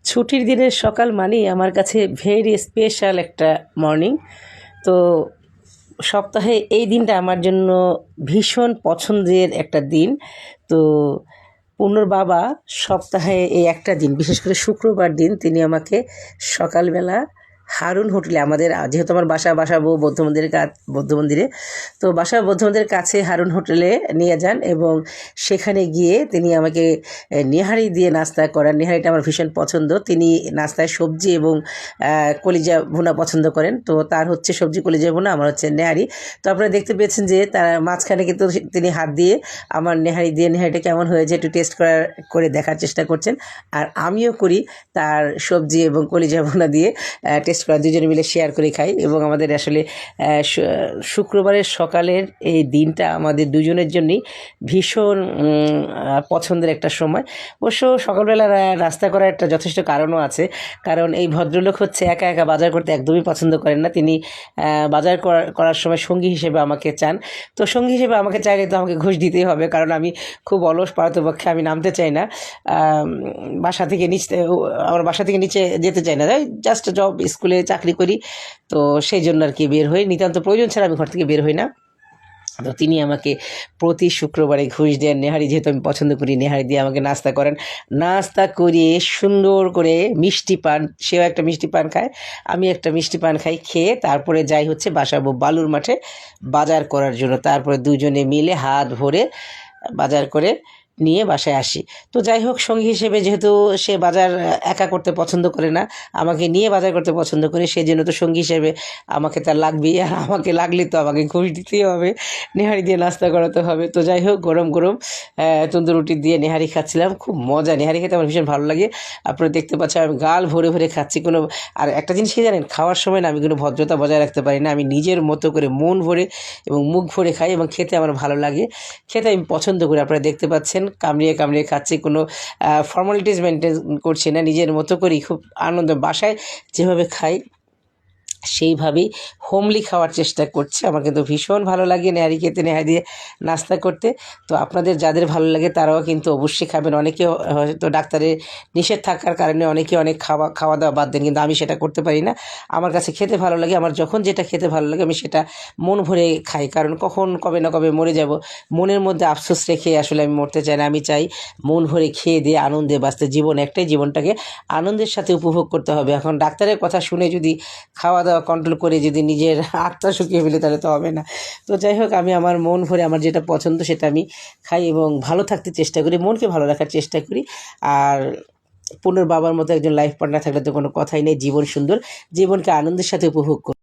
ছুটির দিনের সকাল মানেই আমার কাছে ভেরি স্পেশাল একটা মর্নিং। তো সপ্তাহে এই দিনটা আমার জন্য ভীষণ পছন্দের একটা দিন। তো পূর্ণর বাবা সপ্তাহে এই একটা দিন, বিশেষ করে শুক্রবার দিন, তিনি আমাকে সকালবেলা হারুন হোটেলে, আমাদের যেহেতু আমার বাসাবো বৌদ্ধ মন্দিরে, তো বৌদ্ধ মন্দিরের কাছে হারুন হোটেলে নিয়ে যান এবং সেখানে গিয়ে তিনি আমাকে নেহারি দিয়ে নাস্তা করান। নেহারিটা আমার ভীষণ পছন্দ। তিনি নাস্তায় সবজি এবং কলিজা ভুনা পছন্দ করেন। তো তার হচ্ছে সবজি কলিজা ভুনা, আমার হচ্ছে নেহারি। তো আপনারা দেখতে পেয়েছেন যে তার মাঝখানে কিন্তু তিনি হাত দিয়ে আমার নেহারিটা কেমন হয়েছে একটু টেস্ট করে দেখার চেষ্টা করছেন। আর আমিও করি তার সবজি এবং কলিজা ভুনা দিয়ে টেস্ট করা, দুজনে মিলে শেয়ার করে খাই। এবং আমাদের আসলে শুক্রবারের সকালের এই দিনটা আমাদের দুজনের জন্যই ভীষণ পছন্দের একটা সময়। অবশ্য সকালবেলা নাস্তা করার একটা যথেষ্ট কারণও আছে, কারণ এই ভদ্রলোক হচ্ছে একা একা বাজার করতে একদমই পছন্দ করেন না। তিনি বাজার করার সময় সঙ্গী হিসেবে আমাকে চান। তো সঙ্গী হিসেবে আমাকে চাইলে তো আমাকে ঘুষ দিতেই হবে, কারণ আমি খুব অলস, পারতপক্ষে আমি নামতে চাই না আমার বাসা থেকে নিচে যেতে চাই না, জাস্ট জব, স্কুলে চাকরি করি। তো সেই জন্য আর কি বের হই, নিতান্ত প্রয়োজন ছাড়া আমি ঘর থেকে বের হই না। তো তিনি আমাকে প্রতি শুক্রবারে ঘুষ দেন নেহারি, যেহেতু আমি পছন্দ করি, নেহারি দিয়ে আমাকে নাস্তা করেন। নাস্তা করিয়ে সুন্দর করে মিষ্টি পান, সেও একটা মিষ্টি পান খায়, আমি একটা মিষ্টি পান খাই। খেয়ে তারপরে যাই হচ্ছে বালুর মাঠে বাজার করার জন্য। তারপরে দুজনে মিলে হাত ভরে বাজার করে নিয়ে বাসায় আসি। তো যাই হোক, সঙ্গী হিসেবে যেহেতু সে বাজার একা করতে পছন্দ করে না, আমাকে নিয়ে বাজার করতে পছন্দ করে, সেই জন্য তো সঙ্গী হিসেবে আমাকে তার লাগবেই। আর আমাকে লাগলে তো আমাকে ঘুষ দিতেই হবে, নেহারি দিয়ে নাস্তা করাতে হবে। তো যাই হোক, গরম গরম তন্দুর রুটি দিয়ে নেহারি খাচ্ছিলাম, খুব মজা। নেহারি খেতে আমার ভীষণ ভালো লাগে। আপনারা দেখতে পাচ্ছেন আমি গাল ভরে ভরে খাচ্ছি। আর একটা জিনিস কি জানেন, খাওয়ার সময় না আমি কোনো ভদ্রতা বজায় রাখতে পারি না। আমি নিজের মতো করে মন ভরে এবং মুখ ভরে খাই, এবং খেতে আমার ভালো লাগে, খেতে আমি পছন্দ করি। আপনারা দেখতে পাচ্ছেন কামড়িয়ে কামড়িয়ে খাচ্ছি, কোনো ফর্মালিটিস মেনটেন করছি না, নিজের মতো করেই খুব আনন্দ। বাসায় যেভাবে খাই সেইভাবেই হোমলি খাওয়ার চেষ্টা করছি। আমার কিন্তু ভীষণ ভালো লাগে নেহারি খেতে, নেহারি দিয়ে নাস্তা করতে। তো আপনাদের যাদের ভালো লাগে তারাও কিন্তু অবশ্যই খাবেন। অনেকে হয়তো ডাক্তারের নিষেধ থাকার কারণে অনেকে অনেক খাওয়া দাওয়া বাদ দেন, কিন্তু আমি সেটা করতে পারি না। আমার কাছে খেতে ভালো লাগে, আমার যখন যেটা খেতে ভালো লাগে আমি সেটা মন ভরে খাই, কারণ কবে না কবে মরে যাব। মনের মধ্যে আফসোস রেখে আসলে আমি মরতে চাই না। আমি চাই মন ভরে খেয়ে দিয়ে আনন্দে বাঁচতে। জীবন একটাই, জীবনটাকে আনন্দের সাথে উপভোগ করতে হবে। এখন ডাক্তারের কথা শুনে যদি খাওয়া দাওয়া কন্ট্রোল করে যদি নিজের আত্মা শুকিয়ে ফেলে, তাহলে তো হবে না। তো যাই হোক, আমি আমার মন ভরে আমার যেটা পছন্দ সেটা আমি খাই এবং ভালো থাকতে চেষ্টা করি, মনকে ভালো রাখার চেষ্টা করি। আর পুনর বাবার মতো একজন লাইফ পার্টনার থাকলে তো কোনো কথাই নেই। জীবন সুন্দর, জীবনকে আনন্দের সাথে উপভোগ করি।